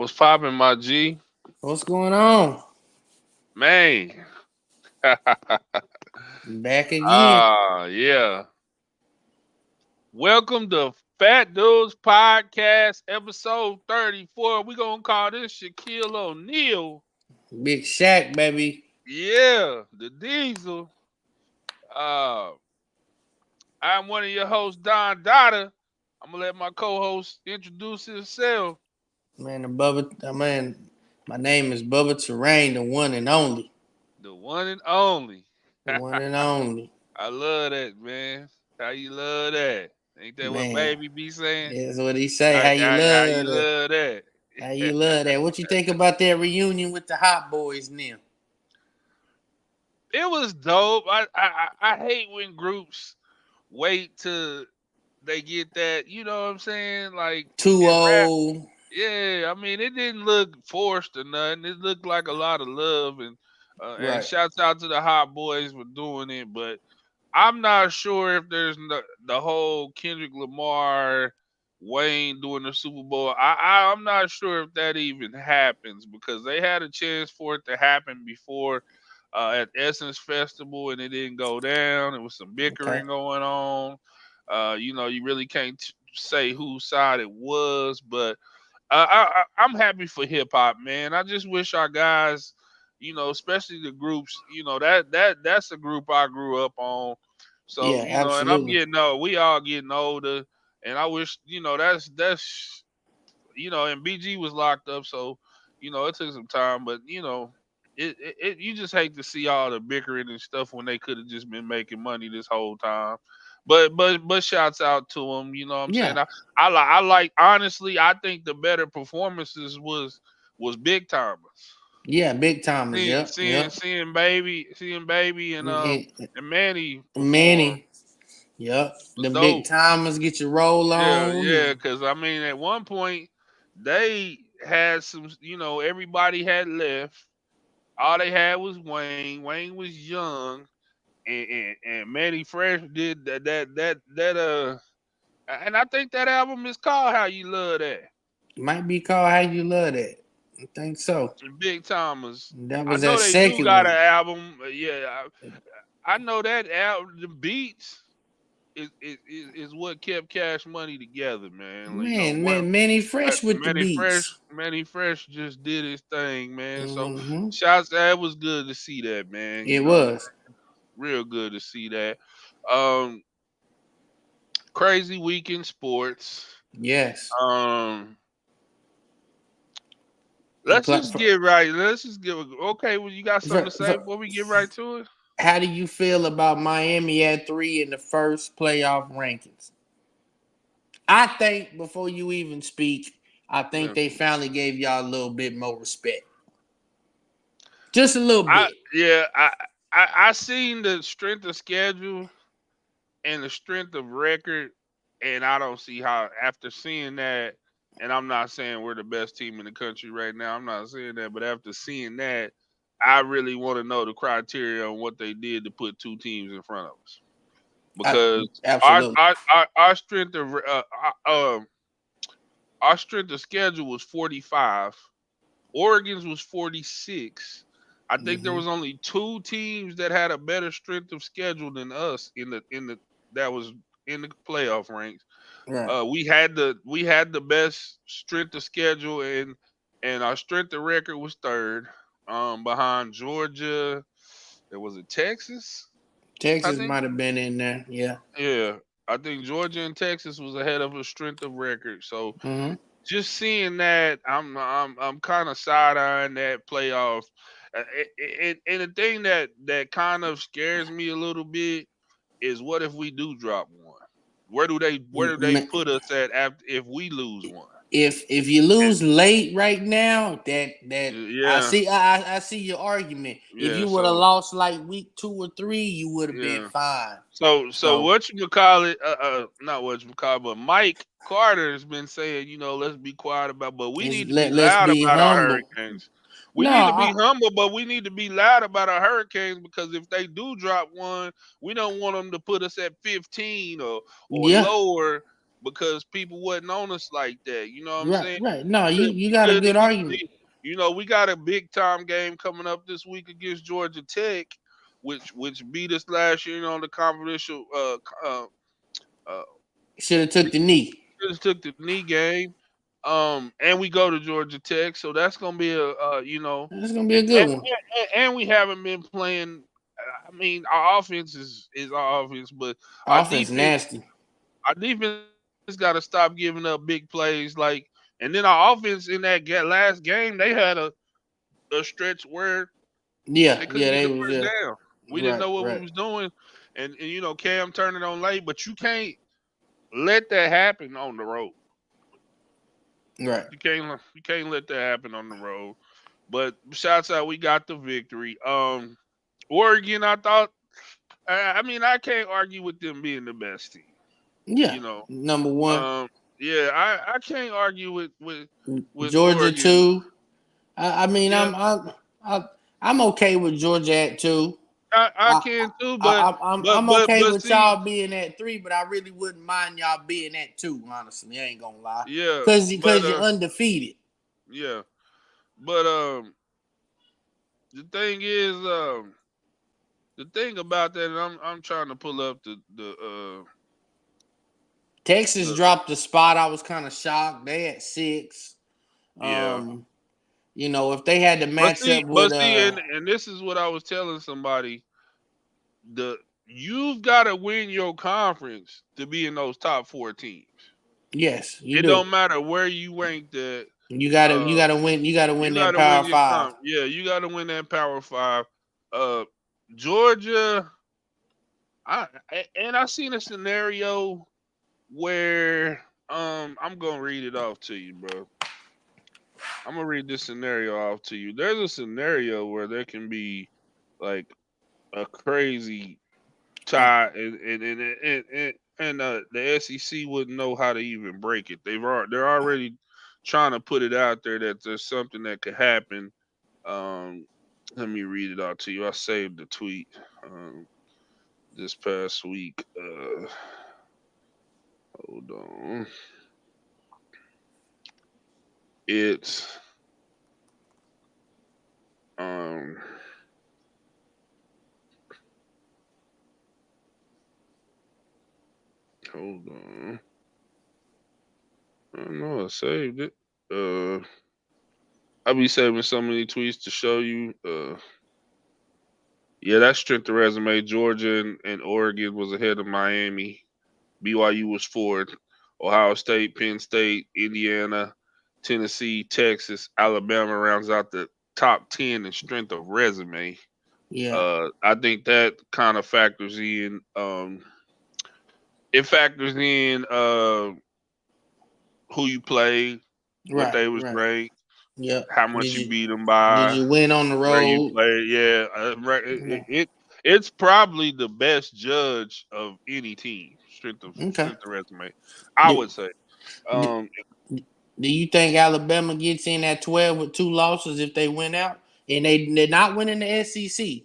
What's poppin', my G? What's going on? Man. Back again. Yeah. Welcome to Fat Dudes Podcast, episode 34. We gonna call this Shaquille O'Neal. Big Shaq, baby. Yeah, the Diesel. Uh, I'm one of your hosts, Don Dada. I'm gonna let my co-host introduce himself. Man, my name is Bubba Terrain, the one and only. The one and only. The one and only. I love that, man. How you love that? Ain't that what Man, baby be saying? that's what he say. How, How you how, how you love that? love that? How you love that? What you think about that reunion with the Hot Boys now? It was dope. I hate when groups wait till they get that. You know what I'm saying? Like Too in rap, old. yeah. I mean, it didn't look forced or nothing. It looked like a lot of love and Right. shouts out to the Hot Boys for doing it. But I'm not sure if there's the whole Kendrick Lamar, Wayne doing the Super Bowl. I'm not sure if that even happens because they had a chance for it to happen before at Essence Festival and it didn't go down. There was some Okay. bickering going on. You really can't say whose side it was, but I'm happy for hip hop, man. I just wish our guys, especially the groups, that's a group I grew up on. So Yeah, and I'm absolutely. getting old. We all getting older, and I wish, that's and BG was locked up, so it took some time, but you just hate to see all the bickering and stuff when they could have just been making money this whole time. But shouts out to them. You know what I'm saying? Yeah. I like honestly. I think the better performances was Big Timers. Yeah, big timers. Seeing Yep. seeing Yep. seeing baby and Manny perform Manny. Yep. was The big dope. timers get your roll Yeah, on. yeah. And Because I mean, at one point they had some. Everybody had left. All they had was Wayne. Wayne was young, and Manny Fresh did that. And I think that album is called "How You Love That." might be called How You Love That. I think so. Big Timers. That I was know that they do second got an one. album. Yeah, I know that album. The beats is what kept Cash Money together, man. Like, Manny Fresh with the beats. Manny Fresh just did his thing, man. So Hmm. shouts, that was good to see that, man. It was. Real good to see that. Um, Crazy week in sports. Yes. Um, The let's just get right. Let's just get okay. Well, you got something for, to say for, before we get right to it? how do you feel about Miami at 3 in the first playoff rankings? I think before you even speak, I think Yeah. they finally gave y'all a little bit more respect. Just a little I bit. yeah, I seen the strength of schedule and the strength of record, and I don't see how after seeing that, and I'm not saying we're the best team in the country right now. I'm not saying that, but after seeing that, I really want to know the criteria on what they did to put two teams in front of us I, because our absolutely. our our, our strength of our strength of schedule was 45. Oregon's was 46. I think there Hmm. was only two teams that had a better strength of schedule than us in the that was in the playoff ranks. Right. We had the best strength of schedule and our strength of record was third, behind Georgia. There was it Texas, I Texas think. might have been in there. Yeah. Yeah, I think Georgia and Texas was ahead of a strength of record. So Hmm. just seeing that, I'm kind of side eyeing that playoff. And the thing that kind of scares me a little bit is what if we do drop one? Where do they put us at after if we lose one? If you And lose late right now, that I yeah, see I see your argument. If yeah. you would have So lost like week 2 or 3, you would have been yeah. fine. So So what you call it? Not what you call, but Mike Carter has been saying, let's be quiet about, but we need to be let's loud be about our humble. Hurricanes. We No, need to be humble, but we need to be loud about our Hurricanes because if they do drop one, we don't want them to put us at 15 or yeah, lower. because people wasn't on us like that. You know what I'm Right, saying? right. No, you We got a couldn't good argument. easily, we got a big time game coming up this week against Georgia Tech, which beat us last year on the confidential uh Should have took the knee. just took the knee game. And we go to Georgia Tech, so that's gonna be a That's gonna be a good one. and we haven't been playing. I mean, our offense is our offense, but our Offense defense nasty. our defense got to stop giving up big plays. And then our offense in that last game, they had a stretch where they Yeah, couldn't get yeah, the they first was down. We didn't right, know what we right, was doing, and Cam turned it on late, but you can't let that happen on the road. right. You can't let that happen on the road. But shouts out, we got the victory. Oregon, I thought. I mean, I can't argue with them being the best team. Yeah, You know, number one. yeah, I can't argue with Georgia Oregon. two. I mean, Yeah, I, I'm okay with Georgia at two. I I, can too, I'm okay but with see, y'all being at three, but I really wouldn't mind y'all being at two. Honestly, I ain't gonna lie, yeah, but cause you're undefeated. yeah, but the thing is, the thing about that, and I'm trying to pull up Texas the dropped the spot. I was kind of shocked. They at six. yeah. Um, if they had to match up with And this is what I was telling somebody. The You've got to win your conference to be in those top four teams. yes, you It do. don't matter where you rank that. You Uh, gotta win. You gotta win you that got to win Power your Five. comp. Yeah, you got to win that Power Five. Uh, Georgia. I seen a scenario where I'm gonna read it off to you, bro. I'm gonna read this scenario off to you. There's a scenario where there can be like a crazy Uh, tie, and the SEC wouldn't know how to even break it. They're already trying to put it out there that there's something that could happen. Um, Let me read it out to you. I saved the tweet this past week. Hold on. It's um hold on. I don't know. I saved it. I be saving so many tweets to show you. Yeah, that strength of resume. Georgia and Oregon was ahead of Miami. BYU was fourth. Ohio State, Penn State, Indiana, Tennessee, Texas, Alabama rounds out the top 10 in strength of resume. yeah, I think that kind of factors in. It factors in who you play, what right, they was right. ranked, Yep. how Did much you you beat them did by, you win on the where you road? play. Yeah, right. Yeah. It's probably the best judge of any team. Okay. Strength of resume, I Did, would say. did, Um, do you think Alabama gets in at 12 with two losses if they win out? And they're not winning the SEC,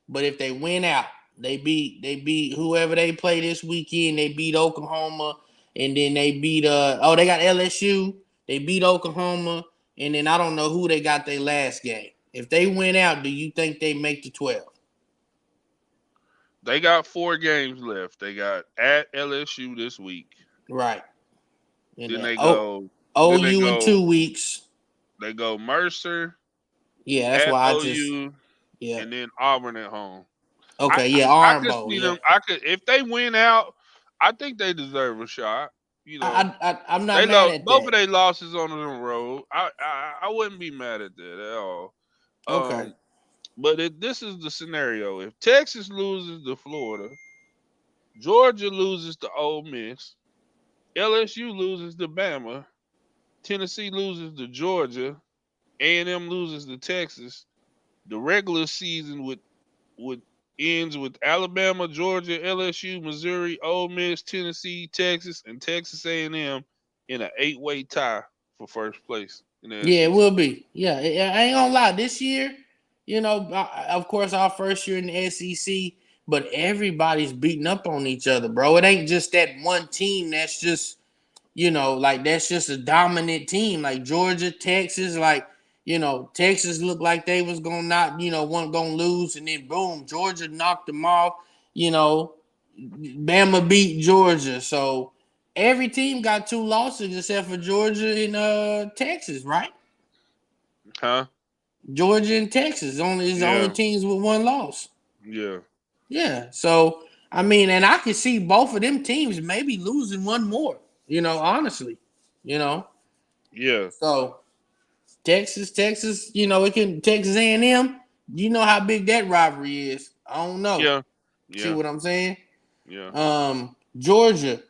but if they win out, they beat whoever they play this weekend. They beat Oklahoma, and then they beat they got LSU. They beat Oklahoma, and then I don't know who they got their last game. If they win out, do you think they make the 12? they got 4 games left. They got at LSU this week. Right. And Then then they go. Then they OU in go. 2 weeks. They go Mercer Yeah, that's at why I just OU, yeah. and then Auburn at home. Okay, yeah, I Iron could Bowl, see yeah. them. I could if they win out. I think they deserve a shot. You know, I'm not they mad lost at both of that. their losses on the road. I wouldn't be mad at that at all. Okay. Um, but this is the scenario: if Texas loses to Florida, Georgia loses to Ole Miss, LSU loses to Bama, Tennessee loses to Georgia, A&M loses to Texas, the regular season would ends with Alabama, Georgia, LSU, Missouri, Ole Miss, Tennessee, Texas, and Texas A&M in an 8-way tie for first place in the Yeah, it SEC. will be. Yeah, I ain't gonna lie. This year, of course, our first year in the SEC, but everybody's beating up on each other, bro. It ain't just that one team that's just. like that's just a dominant team. Like Georgia, Texas, like Texas looked like they was gonna not, weren't gonna lose, and then boom, Georgia knocked them off. You know, Bama beat Georgia, so every team got two losses except for Georgia and Texas, right? Huh? Georgia and Texas only is the only Yeah. teams with one loss. Yeah. Yeah, so I mean, and I can see both of them teams maybe losing one more. Honestly, you know. Yeah. So Texas, it can Texas A&M. You know how big that rivalry is. I don't know. Yeah. See Yeah. what I'm saying? Yeah. Georgia,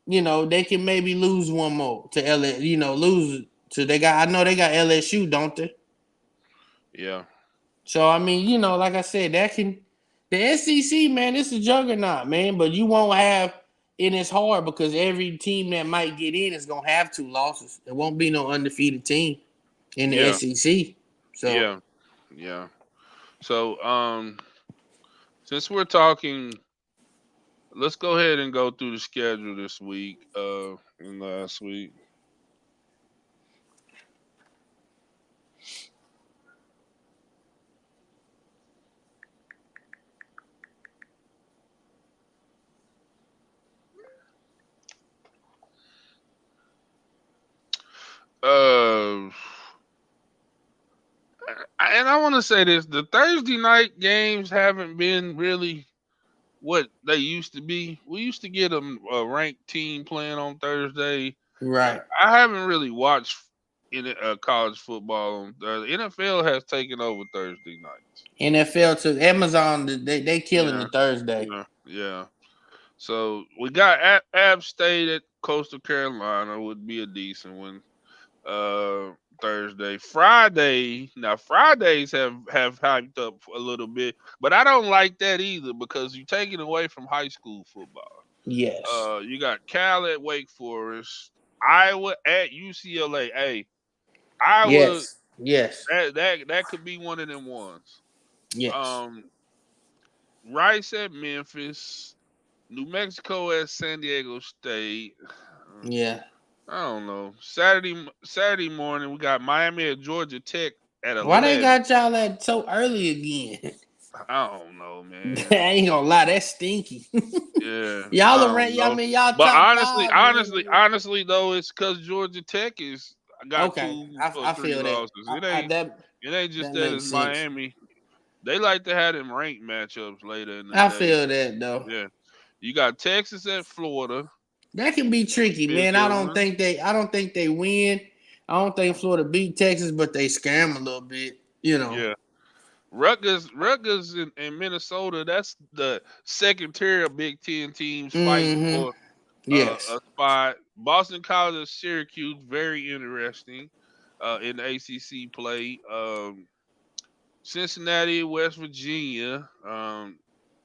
they can maybe lose one more to LSU. Lose to they got. I know they got LSU, don't they? Yeah. So I mean, like I said, that can the SEC, man, it's a juggernaut, man. But you won't have and it's hard because every team that might get in is gonna have two losses. There won't be no undefeated team in the Yeah. SEC. So Yeah. Yeah. So, since we're talking, let's go ahead and go through the schedule this week. And last week. Uh, and I want to say this: the Thursday night games haven't been really what they used to be. We used to get a ranked team playing on Thursday. right. I haven't really watched college football on Thursday. NFL has taken over Thursday nights. NFL to Amazon, they killing Yeah, the Thursday. yeah, yeah. So we got App State at Coastal Carolina would be a decent one. Thursday, Friday. Now Fridays have hyped up a little bit, but I don't like that either because you're taking away from high school football. Yes. You got Cal at Wake Forest, Iowa at UCLA. Hey, Iowa, Yes. Yes. that could be one of them ones. Yes. Um, Rice at Memphis, New Mexico at San Diego State. Yeah. I don't know. Saturday morning we got Miami at Georgia Tech at Why they 11. got y'all at so early again? I don't know, I man. ain't gonna lie, that's stinky. Yeah, y'all I are don't ranked. I know. mean, y'all But top honestly, five, man. honestly, honestly though, it's because Georgia Tech is got Okay, two or I three feel that. losses. That It ain't just that that it's makes sense. Miami. They like to have them ranked matchups later in the I day. feel that though. Yeah, you got Texas at Florida. That can be tricky, Be a man. good one. I don't think they win. I don't think Florida beat Texas, but they scam a little bit. Yeah. Rutgers in Minnesota. That's the second tier of Big Ten teams fighting Mm-hmm. for Yes. a spot. Boston College, Syracuse, very interesting in the ACC play. Cincinnati, West Virginia. I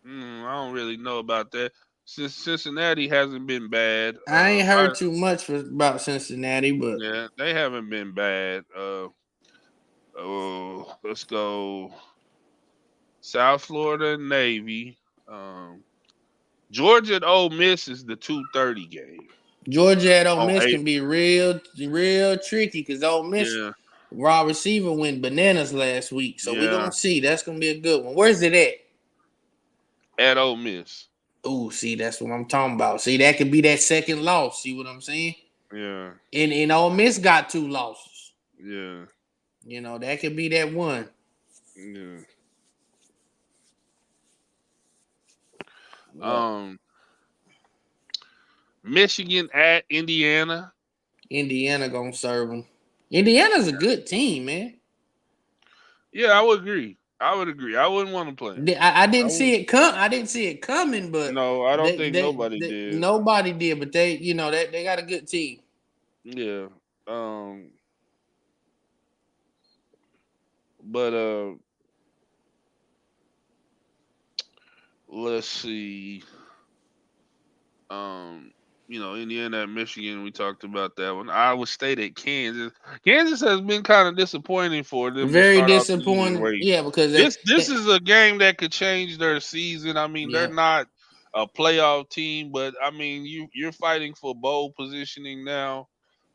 don't really know about that. Since Cincinnati hasn't been bad. I ain't heard too much about Cincinnati, but Yeah, they haven't been bad. Let's go South Florida Navy. Um, Georgia at Ole Miss is the 2:30 game Georgia at Ole on Miss eight. can be real tricky because Ole Miss Yeah, raw receiver went bananas last week. So we yeah, gonna see. That's gonna be a good one. Where's it at? at Ole Miss. Oh, see, that's what I'm talking about. See, that could be that second loss. See what I'm saying? Yeah, And Ole Miss got two losses. yeah, That could be that one. yeah. But Um, Michigan at Indiana. Indiana gonna serve them. Indiana's a good team, man. Yeah, I would agree. I would agree. I wouldn't want to play them. I I didn't would. see it come. I didn't see it coming, but No, I don't think nobody they did. nobody did. But they got a good team. Yeah. Um. But let's see. Um, Indiana at Michigan, we talked about that one. Iowa State at Kansas. Kansas has been kind of disappointing for them to Very start out the year disappointing. ranked. Yeah, because This is a game that could change their season. I mean, they're yeah, not a playoff team, but I mean you're fighting for bowl positioning now.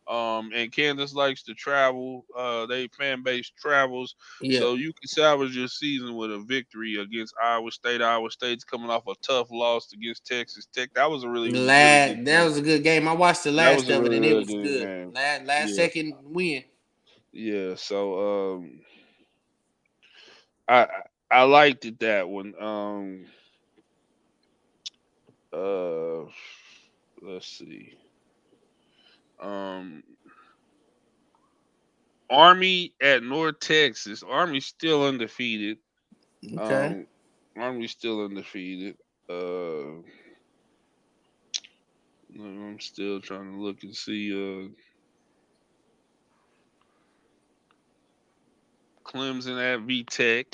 And Kansas likes to travel. They fan base travels, Yeah. so you can salvage your season with a victory against Iowa State. Iowa State's coming off a tough loss against Texas Tech. That was a really good That game. was a good game. I watched the That was last a of it and it really was good good. game. Last Yeah, second win. yeah. So I I liked it that one. Uh, let's see. Um, Army at North Texas. Army's still undefeated. Okay. Um, Army's still undefeated. Uh, I'm still trying to look and see. Clemson at V Tech.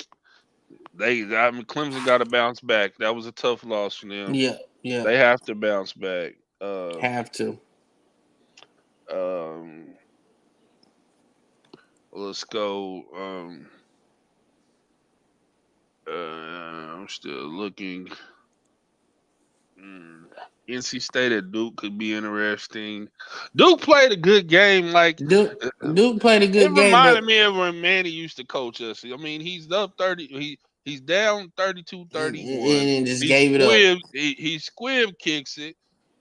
I mean, Clemson got to bounce back. That was a tough loss for them. Yeah. Yeah. They have to bounce back. Have to. Um, let's go. I'm still looking. Mm, NC State at Duke could be interesting. Duke played a good game. Like Duke uh, Duke played a it good game, reminded but me of when Manny used to coach us. I mean, he's up 30. He's down 32-31. and just He gave it up. he squib kicks it,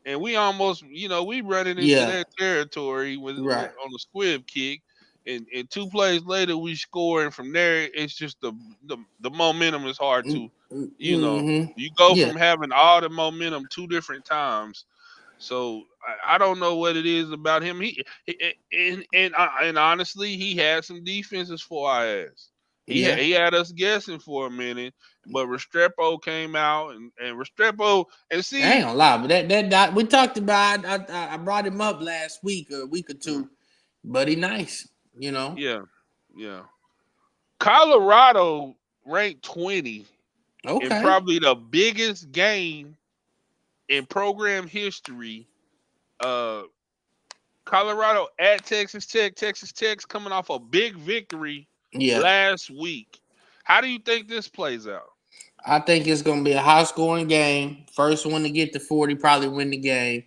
and we almost we running into Yeah. their territory with Right. on the squib kick. And two plays later we score, and from there it's just the momentum is hard to, Mm-hmm. you go Yeah. from having all the momentum two different times. So I don't know what it is about him. And honestly, he had some defenses for our ass. Yeah. He had us guessing for a minute, but Restrepo came out and Restrepo and I ain't see, gonna lie, but that we talked about. I brought him up last week or a week or uh, two, but he nice, you know. yeah, yeah. Colorado ranked 20 in Okay. probably the biggest game in program history. Uh, Colorado at Texas Tech. Texas Tech's coming off a big victory Yeah. last week. How do you think this plays out? I think it's gonna be a high scoring game. First one to get to 40 probably win the game.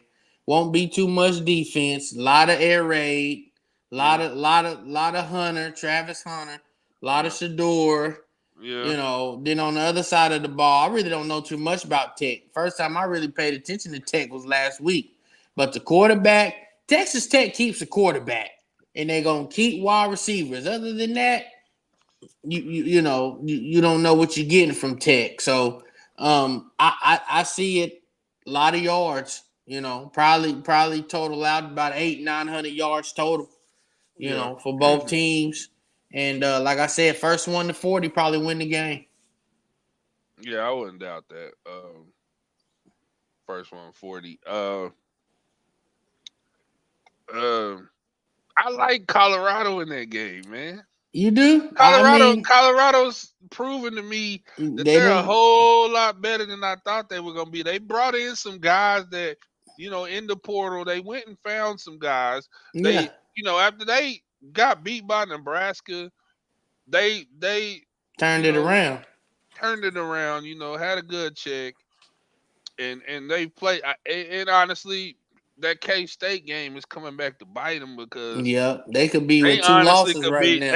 Won't be too much defense. A lot of air raid. Yeah, Lot of Hunter, Travis Hunter. A lot of yeah, Shador. yeah, You know, then on the other side of the ball, I really don't know too much about Tech. First time I really paid attention to Tech was last week. But the quarterback, Texas Tech keeps a quarterback, and they're gonna keep wide receivers. Other than that, you don't know what you're getting from Tech. So I see it a lot of yards. You know, probably total out about 800-900 yards total. You yeah. know, for both teams. And like I said, first one to 40 probably win the game. Yeah, I wouldn't doubt that. First one 40. Uh, I like Colorado in that game, man. You do? I mean, Colorado's proven to me that they they're a didn't. whole lot better than I thought they were gonna be. They brought in some guys that, in the portal. They went and found some guys. Yeah, After they got beat by Nebraska, they turned you it know around. turned it around. Had a good check, and they play. And honestly, that K State game is coming back to bite them because Yeah, they could be they with two honestly losses could right be now.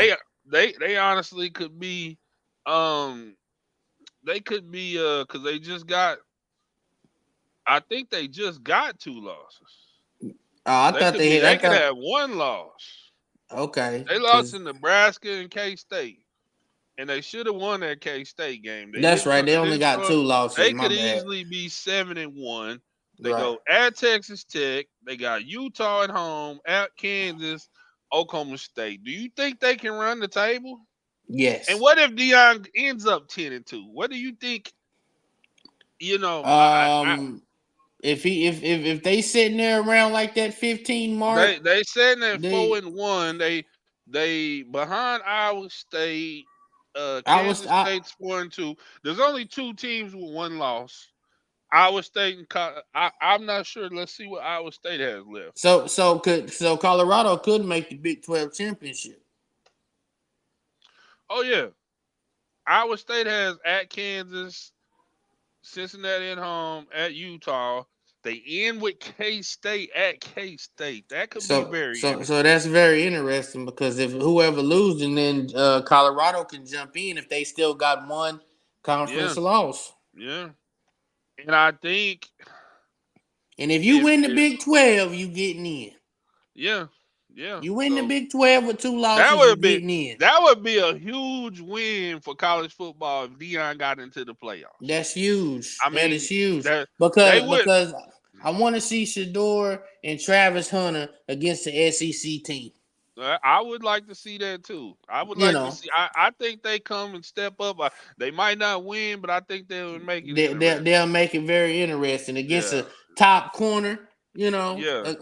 they honestly could be um they could be because they just got, I think they just got two losses. Oh, I They thought could be they. I they could thought have one loss. okay, They lost because in Nebraska and K State, and they should have won that K State game. They that's didn't right. They they only didn't got start. two losses. They My could bad. easily be 7-1. They Right. go at Texas Tech. They got Utah at home, at Kansas, Oklahoma State. Do you think they can run the table? And Yes. what if Dion ends up 10-2? What do you think? I Um, if they sitting there around like that 15 mark, they sitting at four they and one. They behind Iowa State. I was Kansas State's 4-2. There's only two teams with one loss. Iowa State and I'm not sure. Let's see what Iowa State has left. so Colorado could make the Big 12 championship. Oh yeah, Iowa State has at Kansas, Cincinnati at home at Utah. They end with K State at K State. That could be very So that's interesting. very interesting because if whoever loses, then Colorado can jump in if they still got one Yeah, conference loss. yeah. And I think And if you if win the it, Big 12, you getting in. yeah, yeah. You win the So Big 12 with two that losses, you would be getting in. that would be a huge win for college football if Dion got into the playoffs. That's huge. I That is mean, huge that they would. because I want to see Shador and Travis Hunter against the SEC team. I would like to see that too. I would You like to know, see. I think they come and step up. They might not win, but I think they would make it interesting. they'll make it very interesting against Yeah, a top corner. You know, yeah,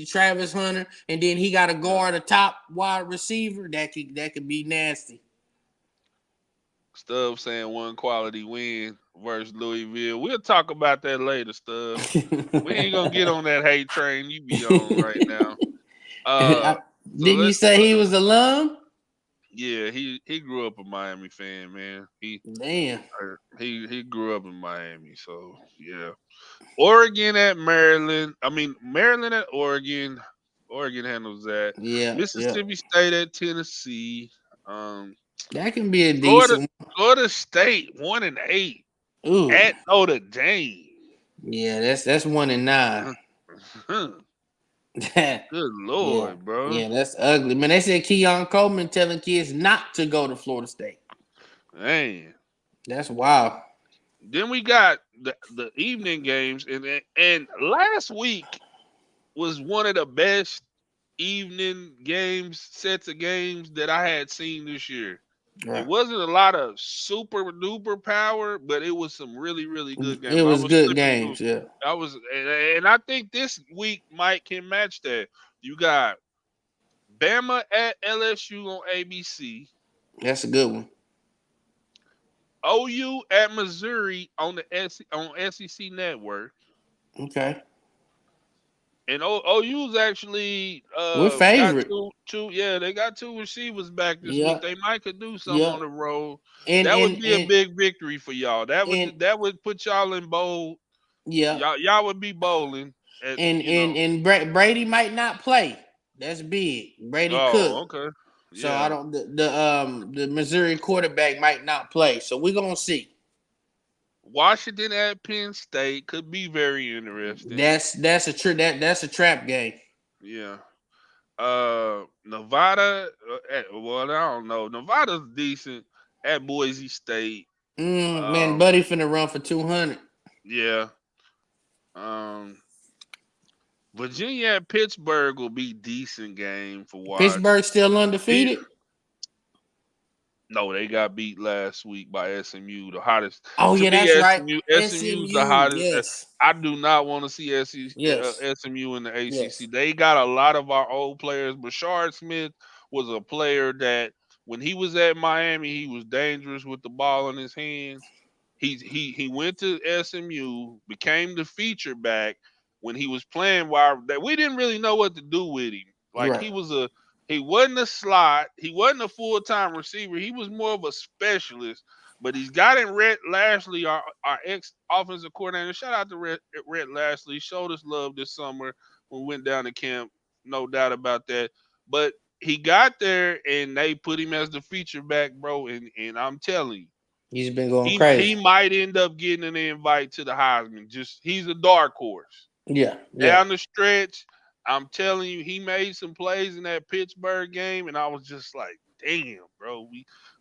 Travis Hunter, and then he got to yeah. guard a top wide receiver that could be nasty. Stubbs saying one quality win versus Louisville. We'll talk about that later, Stubbs. We ain't gonna get on that hate train you be on right now. Uh, so Didn't you say he was alum? yeah, he grew up a Miami fan, man. Damn. He grew up in Miami, so yeah. Oregon at Maryland. I mean Maryland at Oregon. Oregon handles that. Yeah, yeah. Mississippi State at Tennessee. Um, That can be a Florida decent Florida State 1-8 one. Ooh. at Notre Dame. Yeah, that's 1-9. Good Yeah, lord, bro. yeah, that's ugly. Man, they said Keon Coleman telling kids not to go to Florida State. Man. That's wild. Then we got the evening games, and last week was one of the best evening games, sets of games that I had seen this year. It Right. wasn't a lot of super duper power, but it was some really, really good It games. I was was good flipping through. games. Yeah, And I think this week Mike can match that. You got Bama at LSU on ABC, that's a good one. OU at Missouri on the on SEC Network, Okay, and OU's actually we're got favorite. two yeah, they got two receivers back this week. Yeah, They might could do something yeah, on the road. and That would and be a and big victory for y'all. and That would put y'all in bowl. yeah, Y'all would be bowling at Brady might not play. That's big. Brady could. Oh, okay. So I Yeah. don't. The Missouri quarterback might not play. So we're gonna see. Washington at Penn State could be very interesting. That's a trap game. Yeah. Nevada. Well, I don't know. Nevada's decent at Boise State. Man, Buddy finna run for 200. Yeah. Um, Virginia at Pittsburgh will be decent game for watch. Pittsburgh still Pe- undefeated. No, they got beat last week by SMU, the hottest. Oh To yeah, me, that's right. SMU's the SMU. hottest. Yes. I do not want to see Yes. SMU in the ACC. Yes. They got a lot of our old players. Bashard Smith was a player that when he was at Miami, he was dangerous with the ball in his hands. He went to SMU, became the feature back when he was playing while that we didn't really know what to do with him. Like Right. he wasn't a slot, he wasn't a full time receiver. He was more of a specialist. But he's got in Rhett Lashley, our ex offensive coordinator. Shout out to Rhett Lashley. He showed us love this summer when we went down to camp. No doubt about that. But he got there and they put him as the feature back, bro. And I'm telling you, He's been going he crazy. might end up getting an invite to the Heisman. Just he's a dark horse. Yeah. Yeah. Down the stretch, I'm telling you, he made some plays in that Pittsburgh game, and I was just like, damn, bro,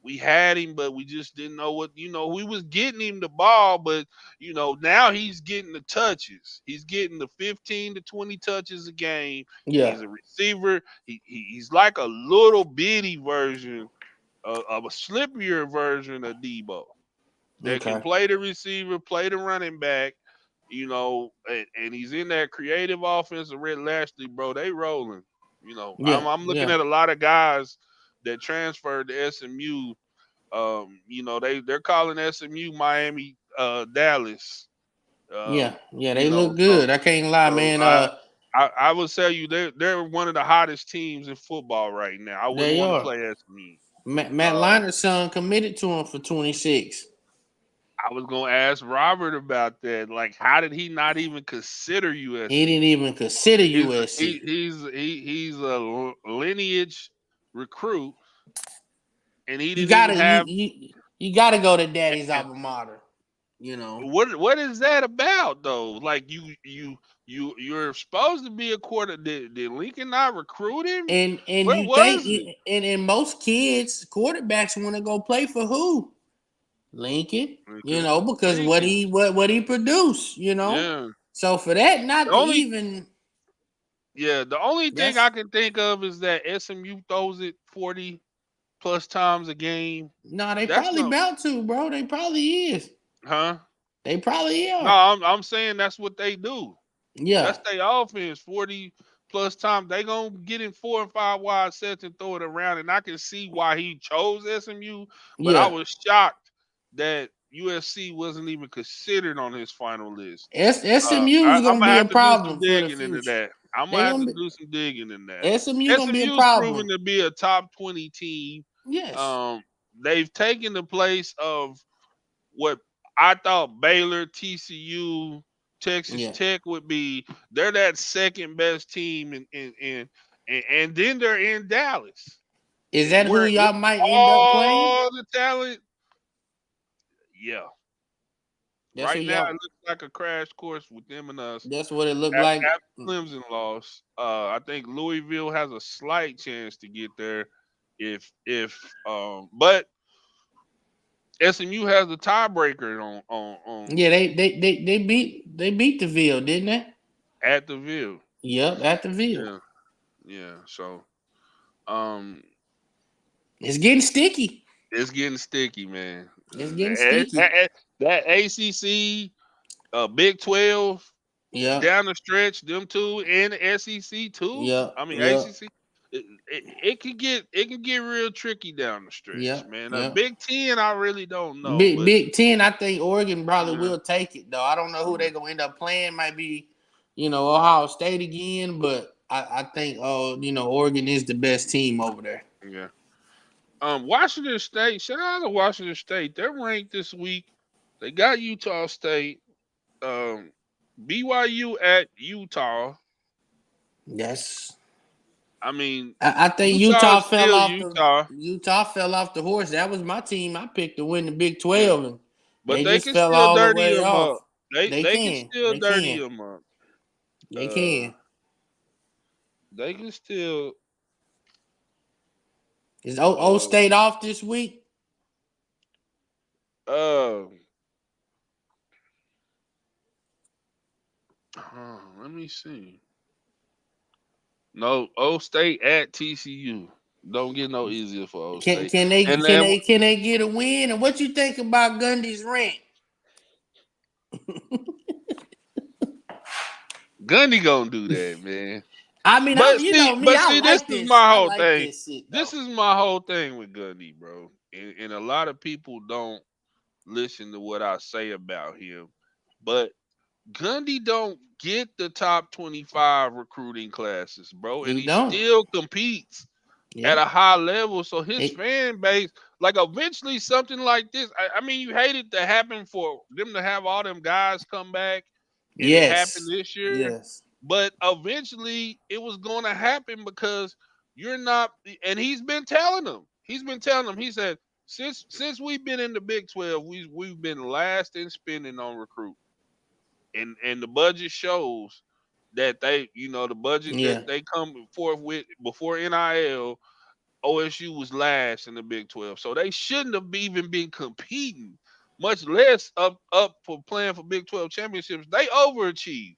we had him, but we just didn't know what we was getting him the ball, but now he's getting the touches. He's getting the 15 to 20 touches a game. Yeah. He's a receiver. He's like a little bitty version of a slippier version of Debo that can Okay. play the receiver, play the running back, and he's in that creative offense of Red Lashley, bro. They rolling. Yeah. I'm looking Yeah. at a lot of guys that transferred to SMU. They're calling SMU Miami, Dallas. Yeah. Um, Yeah. you They know, look so good. I can't lie, so man. I would tell you they're one of the hottest teams in football right now. I wouldn't They want to are. play SMU. Matt Liner's son committed to him for 26. I was gonna ask Robert about that. Like, how did he not even consider He USC? didn't even consider He's USC. he's a lineage recruit, and he You didn't even gotta have. you gotta go to daddy's alma mater. You know. What is that about though? Like you're supposed to be a quarter. Did Lincoln not recruit him? And What you think was it? and most kids quarterbacks want to go play for who? Lincoln, you Okay. know, because Lincoln. what he produced, you know. Yeah. So for that The not to only even the only thing that's I can think of is that SMU throws it 40 plus times a game. no, they That's probably no, about to, bro. They probably is. huh? They probably No, are. I'm saying that's what they do. Yeah, That's their offense. 40 plus times. They gonna get in 4 and 5 wide sets and throw it around. And I can see why he chose SMU, but I yeah. was shocked that USC wasn't even considered on his final list. SMU is I'm gonna gonna be a have to do some problem for the digging into future. that. I'm gonna They have to gonna do some digging in that. be SMU gonna be a SMU's proven problem. to be a top 20 team. Yes. Um, they've taken the place of what I thought Baylor, TCU, Texas Yeah. Tech would be. They're that second best team, and then they're in Dallas, Is that who where y'all might end up playing? all the talent. Yeah, That's who right now it y'all. looks like a crash course with them and us. That's what it looked like. After Clemson lost, I think Louisville has a slight chance to get there, but SMU has the tiebreaker on Yeah, they beat the Ville, didn't they? at the Ville. Yep, at the Ville. Yeah, yeah. So, um, It's getting sticky. it's getting sticky, man. It's getting sticky. That ACC, Big 12 Yep. down the stretch, them two, and the SEC too. Yep. I mean Yep. ACC. It can get real tricky down the stretch, Yep. man. Yep. Big Ten, I really don't know, Big but Big Ten, I think Oregon probably yeah, will take it though. I don't know who yeah, they're gonna end up playing. Might be, Ohio State again, but I think Oregon is the best team over there. yeah. Washington State. Shout out to Washington State. They're ranked this week. They got Utah State. Um, BYU at Utah. Yes. I mean, I think Utah is still Utah, Utah fell off the horse. That was my team. I picked to win the Big yeah, 12, and but they they just can fell still all the dirty way them up. off. They They they can can. still They dirty can. them up. They Uh, can. they can still. Is O Uh, State off this week? uh, let me see. No, O State at TCU. Don't get no easier for O Can State. can they And can then they can they get a win? And what you think about Gundy's rent? Gundy gonna do that, man. I mean, But see, me, but I see, this like is this. my I whole like thing. this shit This though. is my whole thing with Gundy, bro. And a lot of people don't listen to what I say about him. But Gundy don't get the top 25 recruiting classes, bro, and He he don't. still competes at Yeah. a high level. So his He, fan base, like eventually something like this. I mean, you hate it to happen for them to have all them guys come back, and it happened yes. this year. Yes. But eventually, it was going to happen because you're not. And he's been telling them. He's been telling them. He said since we've been in the Big 12, we've been last in spending on recruit, and the budget shows that the budget that Yeah. they come forth with before NIL, OSU was last in the Big 12. So they shouldn't have even been competing, much less up for playing for Big 12 championships. They overachieved.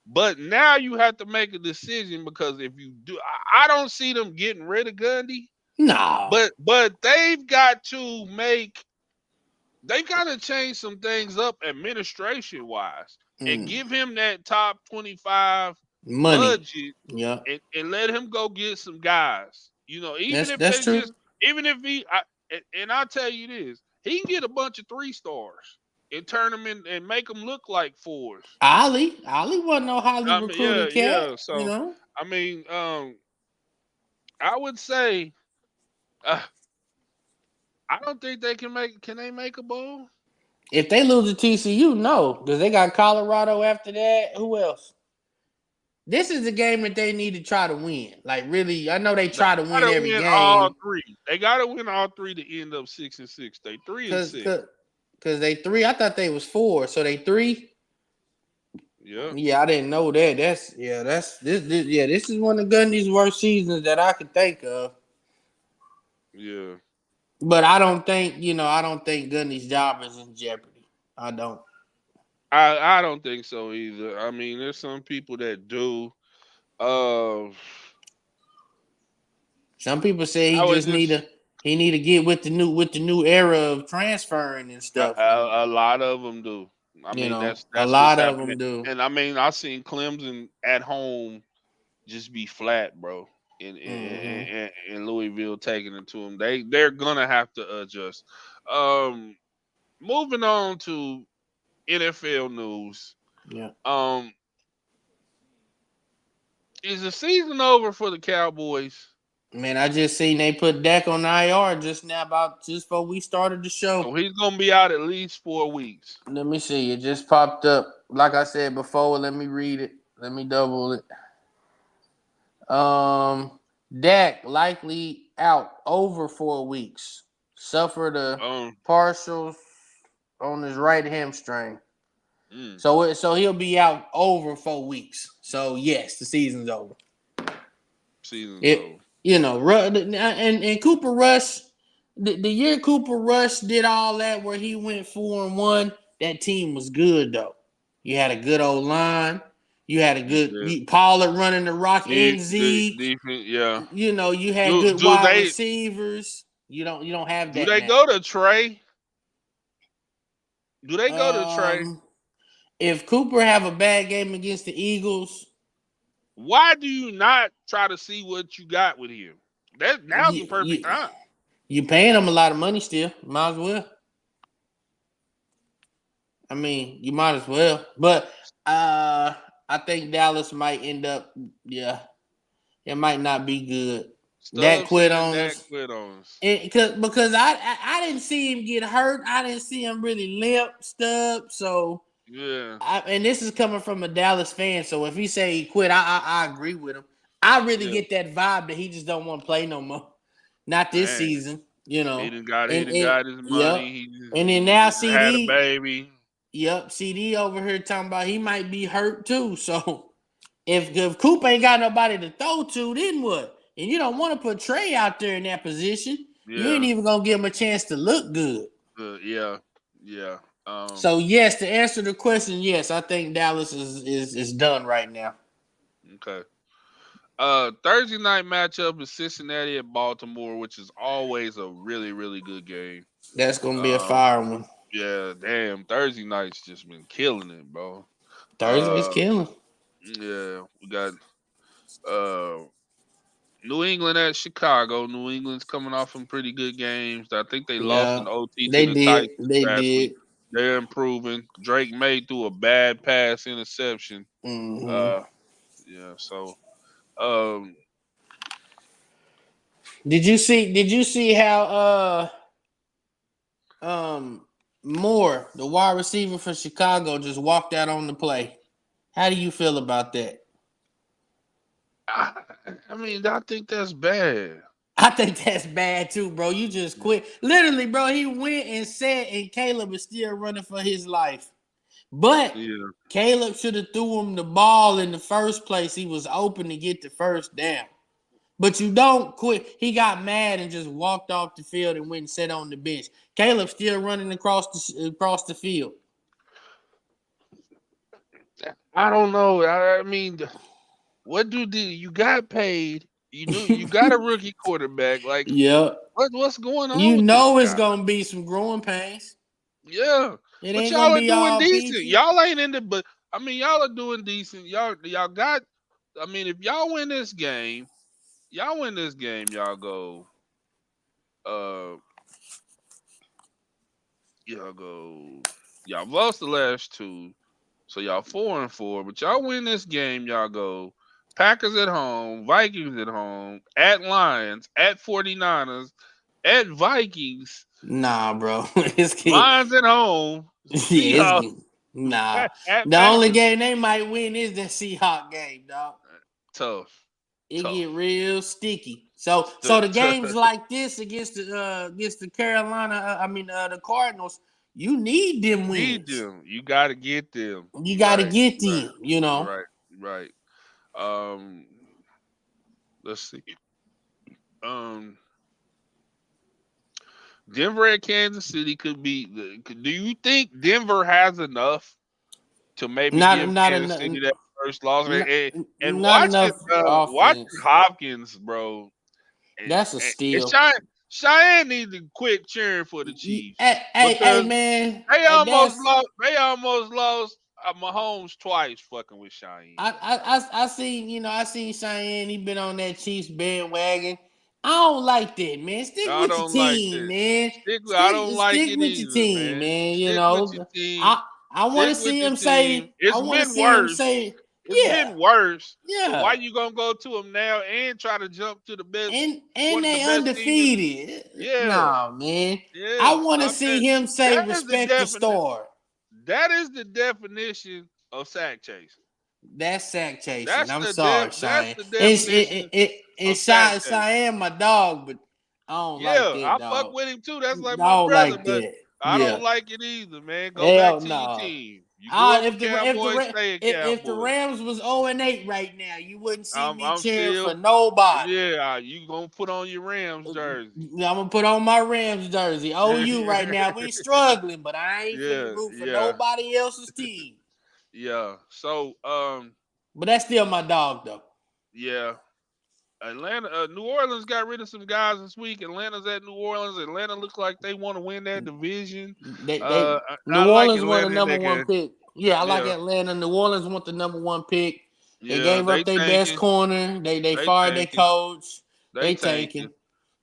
But now you have to make a decision because if you do, I don't see them getting rid of Gundy. No. But they've got to change some things up administration wise and Mm. give him that top 25 Money. budget Yeah. and let him go get some guys. Even if That's they true. just, even if and I'll tell you this, he can get a bunch of 3 stars and turn them in and make them look like 4s. Ali wasn't no highly I mean, yeah, recruited cat. yeah. So, I mean, I would say, uh, I don't think they can make. Can they make a bowl? If they lose to TCU, no, because they got Colorado after that. Who else? This is the game that they need to try to win. Like really, I know they They try to win gotta every win all game three. They gotta win all three to end up 6-6. They 3-6. because they three. I thought they was four, so they three. Yeah, Yeah, I didn't know that. That's this. Yeah, this is one of Gundy's worst seasons that I could think of. yeah. But I don't think Gundy's job is in jeopardy. I don't. I don't think so either. I mean, there's some people that do. Uh, Some people say I would just he need to get with the new era of transferring and stuff, and a lot of them do. I mean, a that's what's lot of happening. them do. And I mean, I seen Clemson at home just be flat, bro. Hmm. In Louisville taking it to them, they're gonna have to adjust. Um, moving on to NFL news. Yeah, Um, is the season over for the Cowboys? man. I just seen they put Dak on IR just now, about just before we started the show. So he's gonna be out at least 4 weeks. Let me see. It just popped up. Like I said before, let me read it. Let me double it. Dak likely out over 4 weeks. Suffered a Um, partial on his right hamstring. mm, So he'll be out over 4 weeks. So yes, the season's over. season's It over. and Cooper Rush, the year Cooper Rush did all that where he went 4-1. That team was good though. You had a good old line. You had a good Yeah. Pollard running the rock and Zeke. Defense, yeah. You had Do good do wide they receivers. You don't have do that they now. go to Trey? Do they go to Trey? Um, if Cooper have a bad game against the Eagles, Why do you not try to see what you got with him? That now's you, the perfect you time. you paying him a lot of money still. Might as well. I mean, you might as well. But uh I think Dallas might end up, yeah, it might not be good. Dak Stubbs quit saying on Dak us. quit on us. Because I didn't see him get hurt. I didn't see him really limp, stub. So Yeah, and this is coming from a Dallas fan. So if he say he quit, I agree with him. I really yeah. get that vibe that he just don't want to play no more. Not this Man, season, you he know. done got he done And got his yep. money. And then He now just had a CD, baby. yep, CD over here talking about he might be hurt too. So if Coop ain't got nobody to throw to, then what? And you don't want to put Trey out there in that position. You ain't Yeah, even gonna give him a chance to look good. yeah, yeah. So yes, to answer the question, yes, I think Dallas is done right now. Okay. Thursday night matchup is Cincinnati at Baltimore, which is always a really, really good game. That's gonna be a Um, fire one. yeah, damn, Thursday night's just been killing it, bro. Thursday's Uh, killing. yeah, we got uh New England at Chicago. New England's coming off some pretty good games. I think they lost Yeah, in OT to they the did. Titans They last week. did. They're improving. Drake made through a bad pass interception. Hmm. Uh, yeah, so um, Did you see how um Moore, the wide receiver for Chicago, just walked out on the play? How do you feel about that? I, I mean, I think that's bad. I think that's bad too, bro. You just quit. Literally, bro, he went and said, and Caleb is still running for his life. But Yeah, Caleb should have threw him the ball in the first place. He was open to get the first down. But you don't quit. He got mad and just walked off the field and went and sat on the bench. Caleb still running across the field. I don't know. I mean, what you got paid? You knew you got a rookie quarterback. Like, Yep. what's going on You with this know it's guy? gonna be some growing pains. Yeah, It but ain't y'all gonna are be doing all decent. peachy. Y'all ain't in the, but I mean, y'all are doing decent. Y'all got. I mean, if y'all win this game, y'all go. Uh, y'all go. Y'all lost the last two, so y'all 4-4. But y'all win this game, y'all go. Packers at home, Vikings at home, at Lions, at 49ers. at Vikings. Nah, bro. It's Lions at home. yeah, Seahawks nah. at The only Packers. game they might win is the Seahawks game, dog. Tough, It get tough. real sticky. So the games like this against the Carolina, the Cardinals, you need them Need wins. them. You got to get them. You You got to right. get You right. them. You You know, right. You right. Um, let's see. Um, Denver at Kansas City could be. Do you think Denver has enough to maybe not give not Kansas enough, City that first loss? And not enough watching offense. Hopkins, bro. That's a And steal. Cheyenne needs to quit cheering for the Chiefs Hey, because man, they hey, almost that's lost. They almost lost Mahomes twice fucking with Cheyenne. I seen I seen Cheyenne. He been on that Chiefs bandwagon. I don't like that, man. Stick I with your don't like team, that. man. I don't like Stick it with your either, team, man. man. Stick with your team. I want Stick to with see your him team. say. I It's want to been see him worse. say, It's yeah, been worse. So why yeah. you gonna go to them now and try to jump to the best And one of the they best team in undefeated. yeah. Nah, man. I Yeah. want to see him say That is the respect the star. definition of sack chasing. That's sack chasing. I'm sorry, That's Cheyenne. the definition It's of sack chasing. Cheyenne, my dog, but I don't like Yeah, that I fuck dog. with him too. That's like I my don't brother, like but that. I Yeah. don't like it either, man. Go back Hell to your no. team. You grew up a If cowboy, stay a if the cowboy. Rams was 0-8 right now, you wouldn't see me I'm cheering for still nobody. yeah, you gonna put on your Rams jersey. I'm gonna put on my Rams jersey. OU right now, we struggling, but I ain't finna yeah, root for yeah, nobody else's team. yeah. So But that's still my dog though. yeah. Atlanta, New Orleans got rid of some guys this week. Atlanta's at New Orleans. Atlanta looks like they want to win that division. New I like Orleans won the Atlanta in number that one game. pick. Yeah, I like Yeah, Atlanta. New Orleans want the number one pick. They yeah, gave up their best corner. They they fired their tanking, coach. they They tanking.